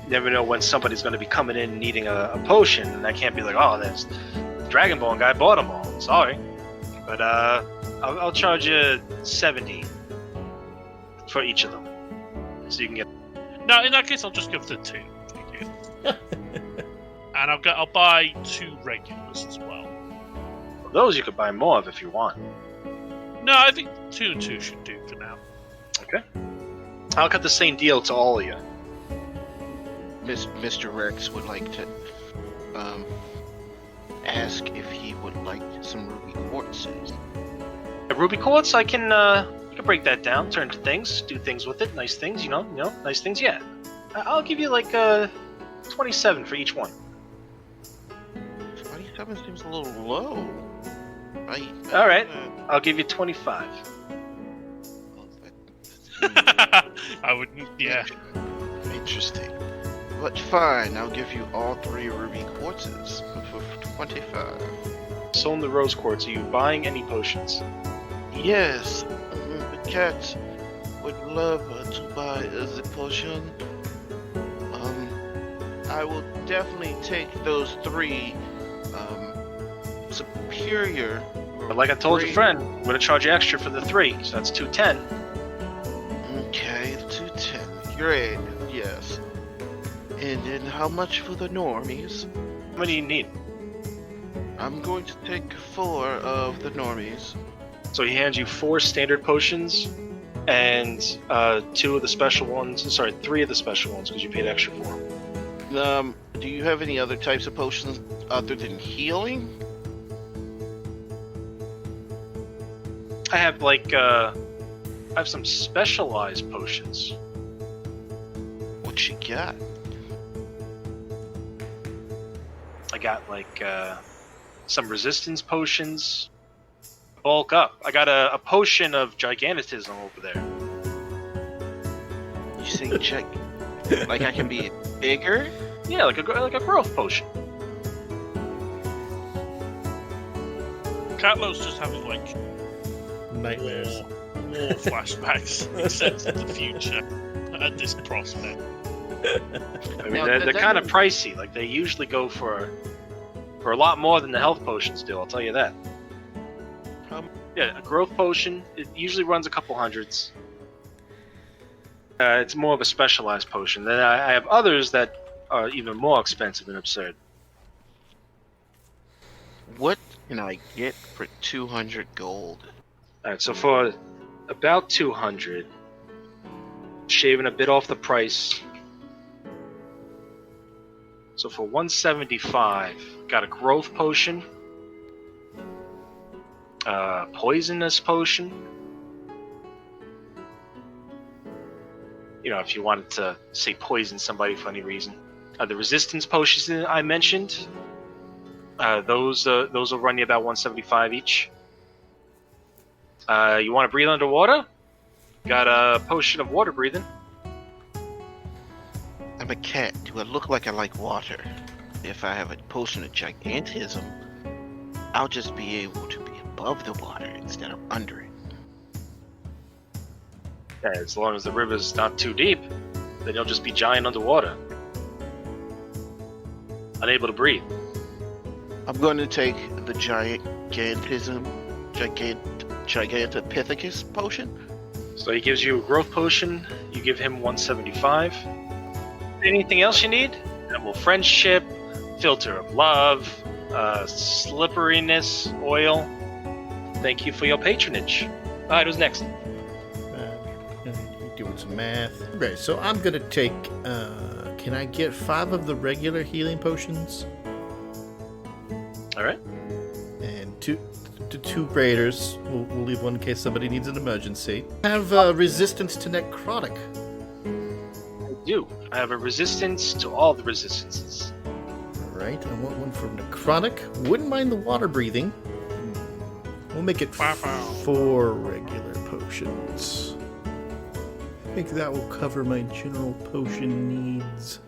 You never know when somebody's going to be coming in needing a potion, and I can't be like, oh, there's the Dragonborn guy bought them all. Sorry. But I'll charge you 70 for each of them. So you can get... No, in that case, I'll just give the 2. Thank you. And I'll buy 2 regulars as well. Those you could buy more of if you want. No, I think 2 and 2 should do for now. Okay. I'll cut the same deal to all of you. Mr. Rex would like to ask if he would like some ruby quartzes. Ruby quartz, I can you can break that down, turn to things, do things with it, nice things, you know, nice things. Yeah, I'll give you like 27 for each one. 27 seems a little low. All right, I'll give you 25. I wouldn't. Yeah. Interesting. But fine, I'll give you all 3 ruby quartzes for 25. So in the rose quartz, are you buying any potions? Yes, the cat would love to buy the potion. I will definitely take those 3 superior. But like I told your friend, I'm gonna charge you extra for the 3, so that's 210. Okay, 210. Great, yes. And then how much for the normies? How many do you need? I'm going to take 4 of the normies. So he hands you 4 standard potions and 2 of the special ones. Sorry, 3 of the special ones because you paid extra for them. Do you have any other types of potions other than healing? I have like I have some specialized potions. What you got? I got like some resistance potions. Bulk up. I got a potion of gigantism over there. You say check? Like I can be bigger? Yeah, like a growth potion. Catlow's just having like Nightmares. more flashbacks. He sense the future at this prospect. I mean, Now, they're kind of pricey. Like they usually go for a lot more than the health potions do. I'll tell you that. Yeah, a growth potion. It usually runs a couple hundreds. It's more of a specialized potion. Then I have others that are even more expensive and absurd. What can I get for 200 gold? All right, so for about 200, shaving a bit off the price. So for 175, got a growth potion, poisonous potion. You know, if you wanted to say poison somebody for any reason. The resistance potions that I mentioned, those will run you about 175 each. You want to breathe underwater? Got a potion of water breathing. I'm a cat. Do I look like I like water? If I have a potion of gigantism, I'll just be able to be above the water instead of under it. Yeah, as long as the river's not too deep, then you'll just be giant underwater. Unable to breathe. I'm going to take the Gigantopithecus potion. So he gives you a growth potion, you give him 175. Anything else you need? Animal friendship, filter of love, slipperiness, oil. Thank you for your patronage. Alright, who's next? Doing some math. Right, so I'm gonna take. Can I get 5 of the regular healing potions? Alright. And two graders. We'll leave one in case somebody needs an emergency. I have resistance to necrotic. I do. I have a resistance to all the resistances. Alright, I want one for necrotic. Wouldn't mind the water breathing. We'll make it 4 regular potions. I think that will cover my general potion needs.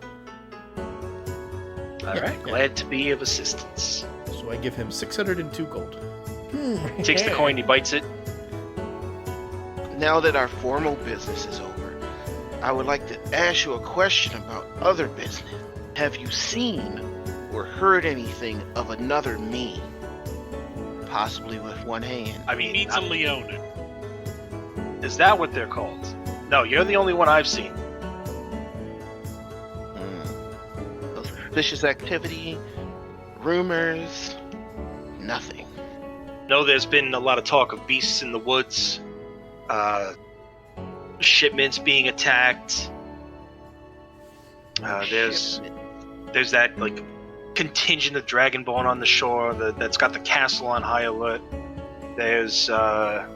Alright, glad to be of assistance. So I give him 602 gold. He takes the coin, he bites it. Now that our formal business is over, I would like to ask you a question about other business. Have you seen or heard anything of another me? Possibly with one hand. I mean, Needs a Leona. is that what they're called? No, you're the only one I've seen. Suspicious activity, rumors, nothing. know there's been a lot of talk of beasts in the woods, shipments being attacked. There's that like contingent of Dragonborn on the shore that's got the castle on high alert. There's I've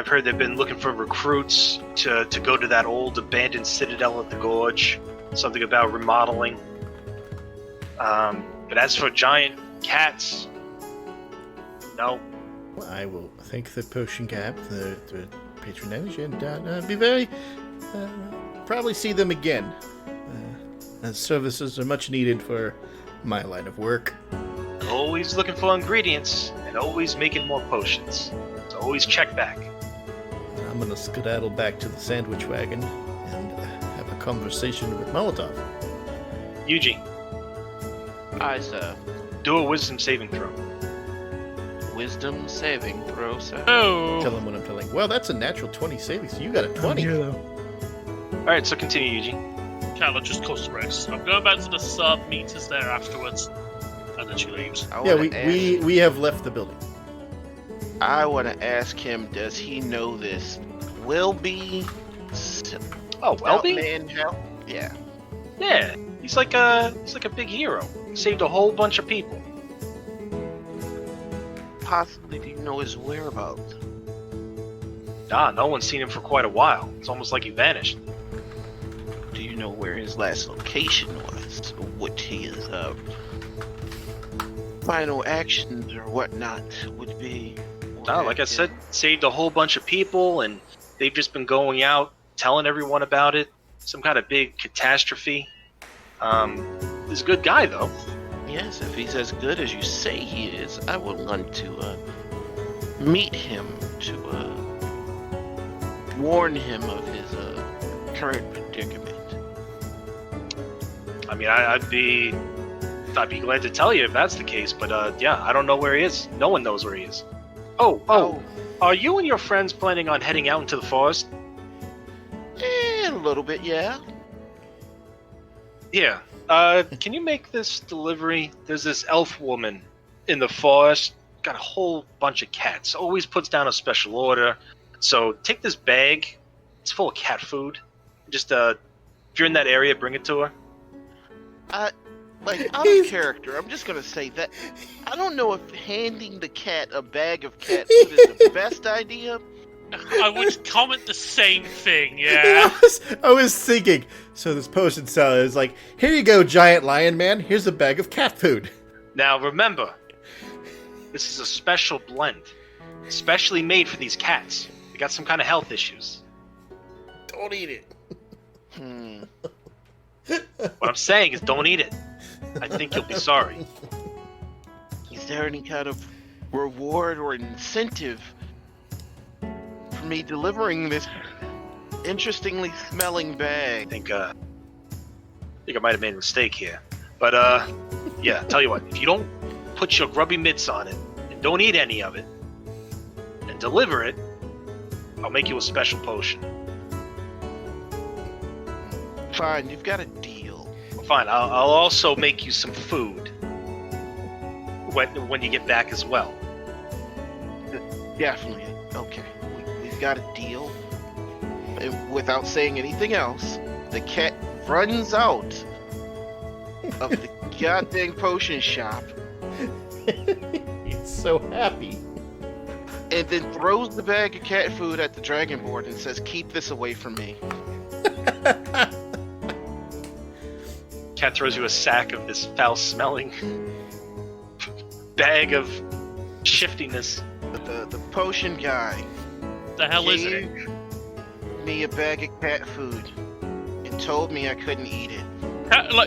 heard they've been looking for recruits to go to that old abandoned citadel at the gorge. Something about remodeling. But as for giant cats, no. Well, I will thank the potion cap, the patronage, and be very probably see them again. As services are much needed for my line of work. Always looking for ingredients and always making more potions. So always check back. I'm gonna skedaddle back to the sandwich wagon and have a conversation with Molotov. Eugene, Aye, sir. do a wisdom saving throw. Wisdom saving throw, sir. Oh. Tell him what I'm telling. Well, that's a natural 20 saving, so you got a 20. Here, though. Alright, so continue, Eugene. Carla just calls to rest. I'm going back to the sub meters there afterwards, and then she leaves. Yeah, we have left the building. I want to ask him, does he know this Wellllll? Oh, Wellllll? Man, help? Yeah. Yeah, he's like a big hero. He saved a whole bunch of people. Possibly, do you know his whereabouts? Nah, no one's seen him for quite a while. It's almost like he vanished. Do you know where his last location was? What his final actions or whatnot would be? No, like I said, saved a whole bunch of people, and they've just been going out, telling everyone about it. Some kind of big catastrophe. He's a good guy, though. Yes, if he's as good as you say he is, I would want to meet him to warn him of his current predicament. I mean, I'd be glad to tell you if that's the case, but yeah, I don't know where he is. No one knows where he is. Oh, are you and your friends planning on heading out into the forest? A little bit, yeah. Yeah. Can you make this delivery? There's this elf woman in the forest, got a whole bunch of cats. Always puts down a special order. So take this bag. It's full of cat food. Just if you're in that area, bring it to her. Like, out of character, I'm just gonna say that I don't know if handing the cat a bag of cat food is the best idea. I would comment the same thing, yeah. I was thinking, so this potion seller is like, here you go, giant lion man, here's a bag of cat food. Now remember, this is a special blend. Specially made for these cats. They got some kind of health issues. Don't eat it. What I'm saying is don't eat it. I think you'll be sorry. Is there any kind of reward or incentive for me delivering this interestingly smelling bag? I think I might have made a mistake here. But yeah, tell you what, if you don't put your grubby mitts on it and don't eat any of it and deliver it, I'll make you a special potion. Fine, you've got a deal. Fine, I'll also make you some food when you get back as well. Definitely. Okay, we've got a deal. And without saying anything else, the cat runs out of the goddamn potion shop He's so happy. and then throws the bag of cat food at the dragonborn and says, "Keep this away from me." Cat throws you a sack of this foul-smelling bag of shiftiness. The potion guy The hell is it? gave me a bag of cat food and told me I couldn't eat it.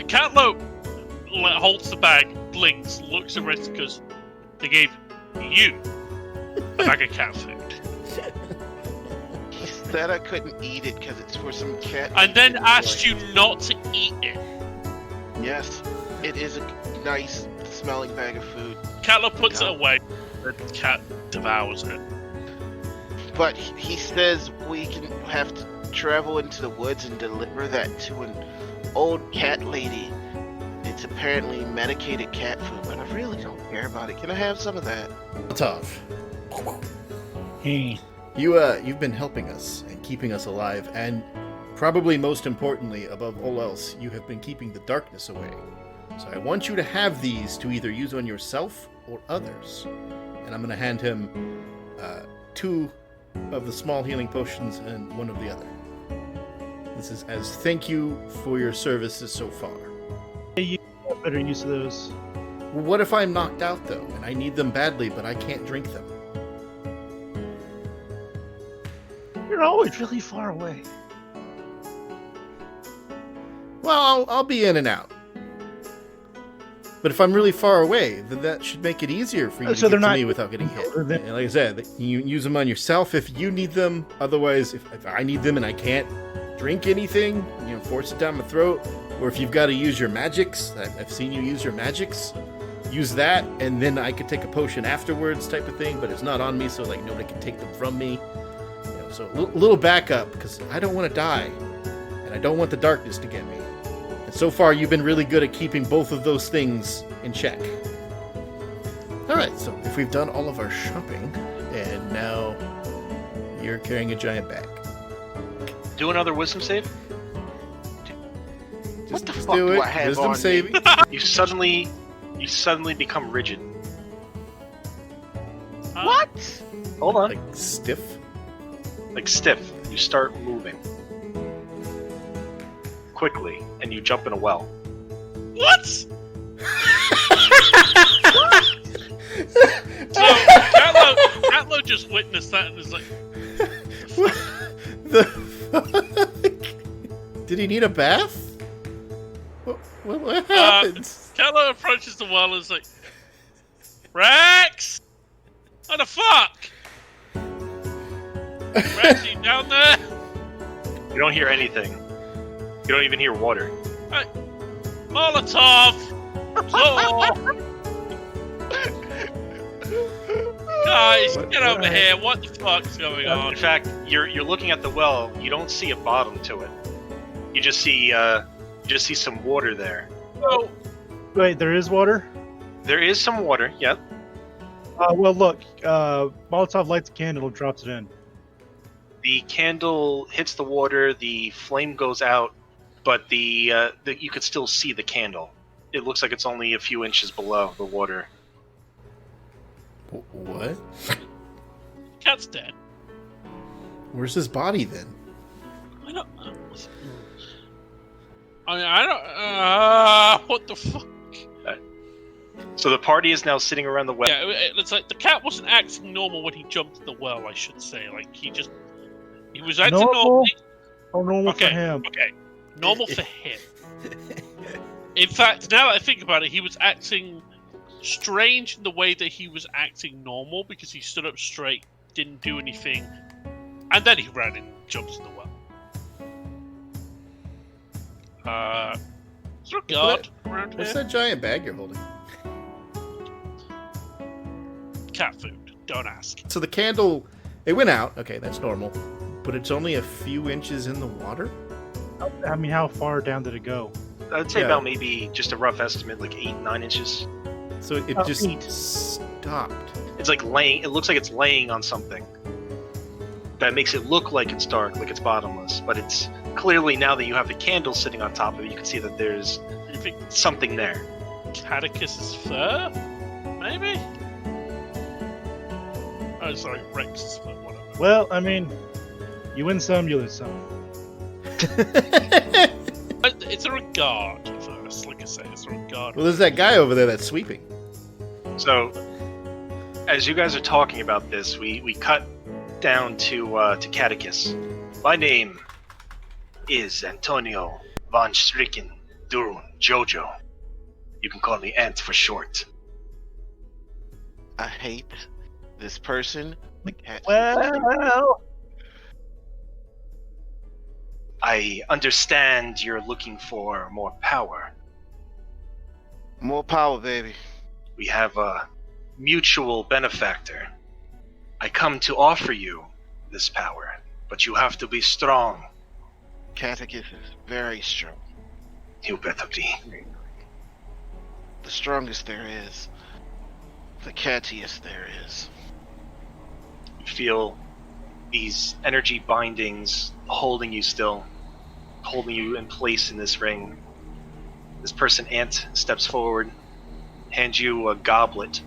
Catlope holds the bag, blinks, looks at Ritz because they gave you a bag of cat food. He said I couldn't eat it because it's for some cat. And then asked you not to eat it. Yes, it is a nice smelling bag of food. Catlope puts it away, the cat devours it. But he says we can have to travel into the woods and deliver that to an old cat lady. It's apparently medicated cat food, but I really don't care about it. Can I have some of that? Tough. Hey. You've been helping us and keeping us alive, and probably most importantly, above all else, you have been keeping the darkness away. So I want you to have these to either use on yourself or others. And I'm going to hand him 2 of the small healing potions and 1 of the other. This is as thank you for your services so far. You have better use of those. Well, what if I'm knocked out, though, and I need them badly, but I can't drink them? You're always really far away. Well, I'll be in and out. But if I'm really far away, then that should make it easier for you to get to me without getting hit. And like I said, you use them on yourself if you need them. Otherwise, if I need them and I can't drink anything, force it down my throat. Or if you've got to use your magics, I've seen you use your magics, use that, and then I could take a potion afterwards type of thing, but it's not on me, so like nobody can take them from me. So a little backup, because I don't want to die, and I don't want the darkness to get me. And so far, you've been really good at keeping both of those things in check. Alright, so if we've done all of our shopping, and now you're carrying a giant bag. Do another wisdom save. What the Just fuck do do it. I have Wisdom on saving. me? You suddenly become rigid. What? Hold on. Like stiff. Like stiff. You start moving quickly, and you jump in a well. What? So Catlo just witnessed that and is like, The fuck? Did he need a bath? What happened? Catlo approaches the well and is like, Rex! What the fuck? Rex, you down there? You don't hear anything. You don't even hear water. Hey, Molotov! Guys, get over here. What the fuck's going on? In fact, you're looking at the well. You don't see a bottom to it. You just see some water there. Oh, Wait, there is water? There is some water. Yep. Well, look. Molotov lights a candle and drops it in. The candle hits the water. The flame goes out, but you could still see the candle. It looks like it's only a few inches below the water. What? cat's dead. Where's his body then? I don't know. I don't. What the fuck? So the party is now sitting around the well. Yeah, it's like the cat wasn't acting normal when he jumped in the well, I should say. Like, he was acting normal. Oh, normal Okay, for him. okay. Normal for him. In fact, now that I think about it, he was acting strange in the way that he was acting normal, because he stood up straight, didn't do anything, and then he ran and jumped in the well. Is there a guard around What's here? that giant bag you're holding? Cat food. Don't ask. So the candle, it went out. Okay, that's normal. But it's only a few inches in the water? I mean, how far down did it go? I'd say Yeah. about maybe just a rough estimate, like 8-9 inches. So it Oh, just 8. stopped. It's like laying. It looks like it's laying on something. That makes it look like it's dark, like it's bottomless. But it's clearly, now that you have the candle sitting on top of it, you can see that there's You think something there. Catechus's fur? Maybe? Oh, sorry, Rex's fur, whatever. Well, I mean, you win some, you lose some. It's a regard first, like I say, it's a regard. Well, there's that guy over there that's sweeping. So, as you guys are talking about this, we cut down to Catechus. My name is Antonio von Stricken Durun Jojo. You can call me Ant for short. I hate this person. The cat. Well, I understand you're looking for more power. More power, baby. We have a mutual benefactor. I come to offer you this power, but you have to be strong. Catechus is very strong. You better be. The strongest there is. The cattiest there is. You feel these energy bindings holding you still, holding you in place in this ring. This person, Ant, steps forward, hands you a goblet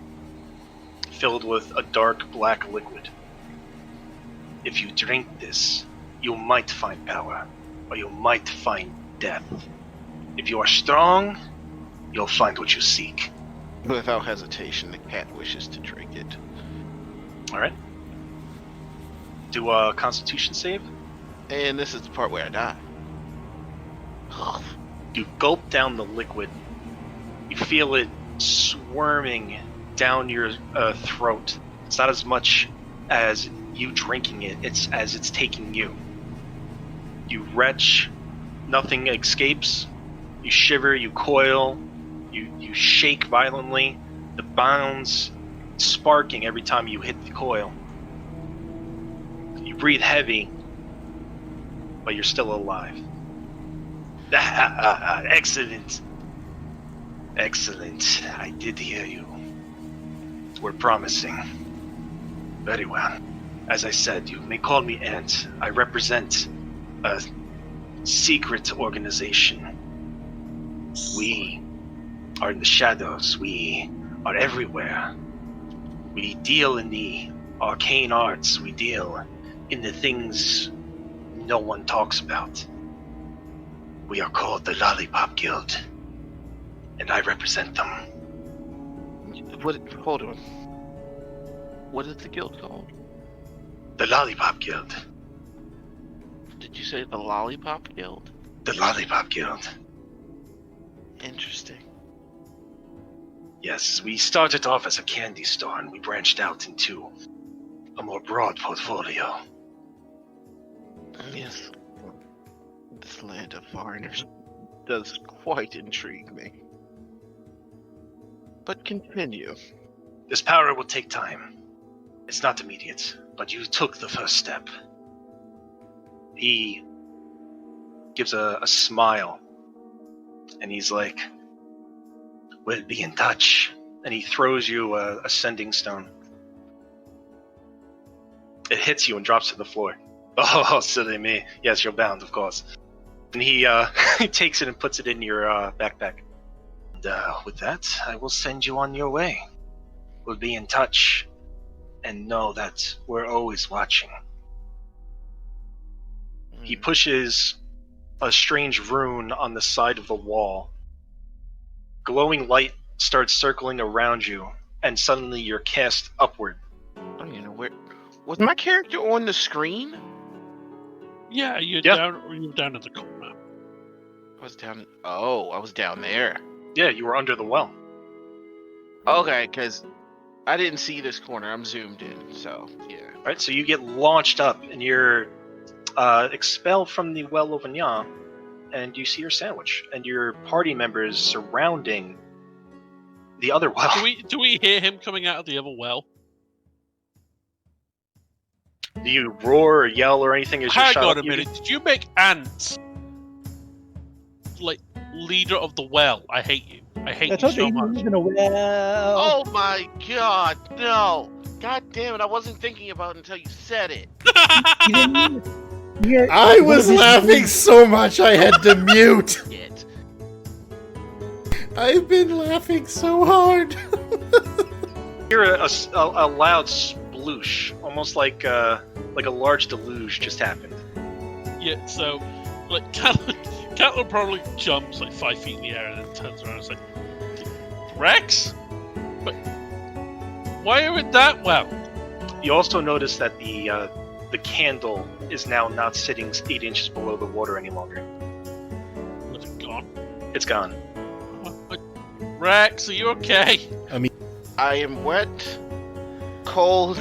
filled with a dark black liquid. If you drink this, you might find power, or you might find death. If you are strong, you'll find what you seek. Without hesitation, the cat wishes to drink it. Alright. Do a constitution save. And this is the part where I die. You gulp down the liquid. You feel it swarming down your throat. It's not as much as you drinking it, it's as it's taking you. You retch, nothing escapes. You shiver, you coil, you shake violently. The bounds sparking every time you hit the coil. You breathe heavy, but you're still alive. Excellent. Excellent. I did hear you. We're promising. Very well. As I said, you may call me Ant. I represent a secret organization. We are in the shadows. We are everywhere. We deal in the arcane arts. We deal in the things no one talks about. We are called the Lollipop Guild, and I represent them. Hold on. What is the guild called? The Lollipop Guild. Did you say the Lollipop Guild? The Lollipop Guild. Interesting. Yes, we started off as a candy store, and we branched out into a more broad portfolio. Yes. This land of foreigners does quite intrigue me. But continue. This power will take time. It's not immediate, but you took the first step. He gives a smile, and he's like, we'll be in touch. And he throws you a sending stone. It hits you and drops to the floor. Oh, silly me. Yes, you're bound, of course. And he takes it and puts it in your backpack. And with that, I will send you on your way. We'll be in touch, and know that we're always watching. He pushes a strange rune on the side of the wall. Glowing light starts circling around you, and suddenly you're cast upward. I don't even know where. Was my character on the screen? Yeah, you're Yeah. down at the corner. I was down. Oh, I was down there. Yeah, you were under the well. Okay, because I didn't see this corner. I'm zoomed in, so yeah. Right, so you get launched up, and you're expelled from the Wellllll, and you see your sandwich, and your party members surrounding the other well. Do we hear him coming out of the other well? Do you roar or yell or anything as you're Hang shot on up? a minute. Did you make Ant like leader of the well? I hate you. I hate That's you what so they much. live in a well. Oh my god, no! God damn it, I wasn't thinking about it until you said it. You didn't hear- I was laughing so much I had to mute. Shit. I've been laughing so hard. Hear a loud sploosh, almost like a large deluge just happened. Yeah, so like Catelyn probably jumps like 5 feet in the air and then turns around and is like, Rex? But why are we in that well? You also notice that the candle is now not sitting 8 inches below the water any longer. Was it gone? It's gone. Rex, are you okay? I am wet, cold,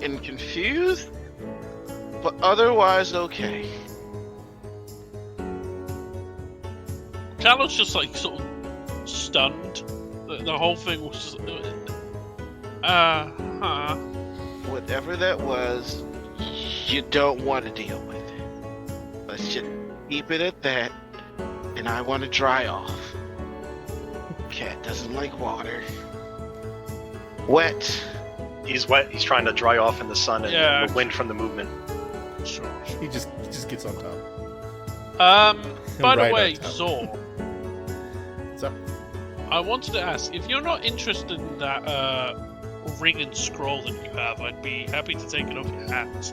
and confused, but otherwise okay. Catelyn's just like sort of stunned. The whole thing was just Whatever that was, you don't want to deal with it. Let's just keep it at that, and I want to dry off. Cat doesn't like water. Wet. He's wet. He's trying to dry off in the sun and Yeah. the wind from the movement. Sure. He just gets on top. By Right the way, on top. Zor, What's up? I wanted to ask, if you're not interested in that ring and scroll that you have, I'd be happy to take it off your hat.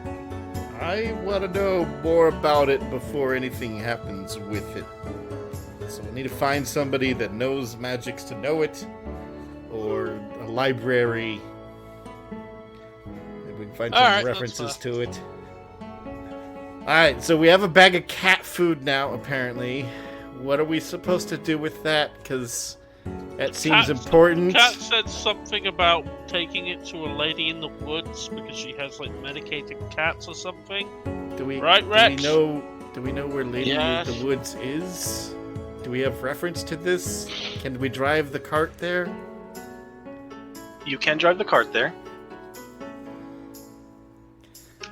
I want to know more about it before anything happens with it. So I need to find somebody that knows magics to know it, or a library. Maybe we can find some Alright, that's references fair. to it. Alright, so we have a bag of cat food now, apparently. What are we supposed to do with that? Because that seems important. Cat said something about taking it to a lady in the woods because she has like medicated cats or something. Do we, Right, Rex? Do we know where Lady Yes. of the Woods is? Do we have reference to this? Can we drive the cart there? You can drive the cart there.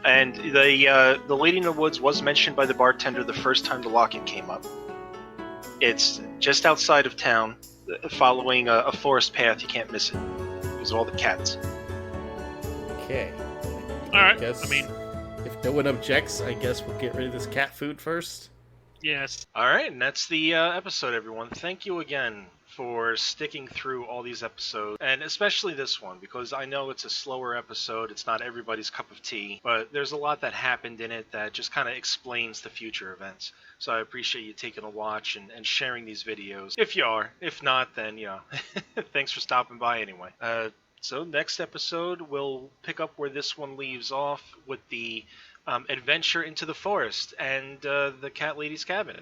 And the lady in the woods was mentioned by the bartender the first time the locket came up. It's just outside of town, following a forest path. You can't miss it because of all the cats. Okay. Alright, Guess I mean, if no one objects, I guess we'll get rid of this cat food first. yes. All right, and that's the episode, everyone. Thank you again for sticking through all these episodes, and especially this one, because I know it's a slower episode. It's not everybody's cup of tea, but there's a lot that happened in it that just kind of explains the future events. So I appreciate you taking a watch and sharing these videos. If you are. If not, then, thanks for stopping by anyway. So next episode, we'll pick up where this one leaves off with the adventure into the forest and the cat lady's cabin.